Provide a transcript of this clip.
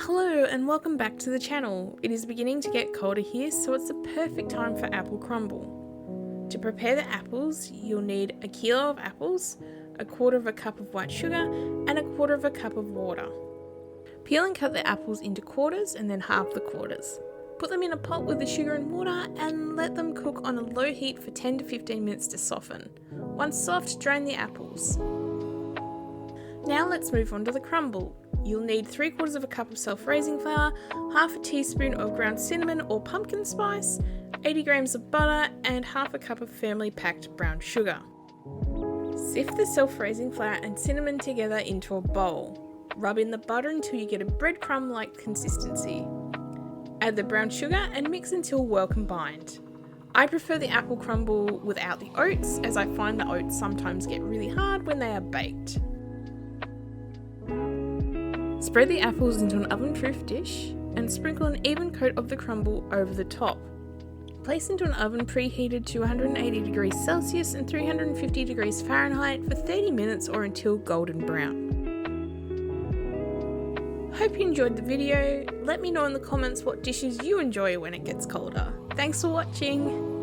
Hello and welcome back to the channel. It is beginning to get colder here, so it's the perfect time for apple crumble. To prepare the apples, you'll need a kilo of apples, a quarter of a cup of white sugar, and a quarter of a cup of water. Peel and cut the apples into quarters and then halve the quarters. Put them in a pot with the sugar and water and let them cook on a low heat for 10 to 15 minutes to soften. Once soft, drain the apples. Now let's move on to the crumble. You'll need 3/4 of a cup of self-raising flour, half a teaspoon of ground cinnamon or pumpkin spice, 80 grams of butter, and half a cup of firmly packed brown sugar. Sift the self-raising flour and cinnamon together into a bowl. Rub in the butter until you get a breadcrumb-like consistency. Add the brown sugar and mix until well combined. I prefer the apple crumble without the oats, as I find the oats sometimes get really hard when they are baked. Spread the apples into an oven-proof dish and sprinkle an even coat of the crumble over the top. Place into an oven preheated to 180 degrees Celsius and 350 degrees Fahrenheit for 30 minutes or until golden brown. Hope you enjoyed the video. Let me know in the comments what dishes you enjoy when it gets colder. Thanks for watching!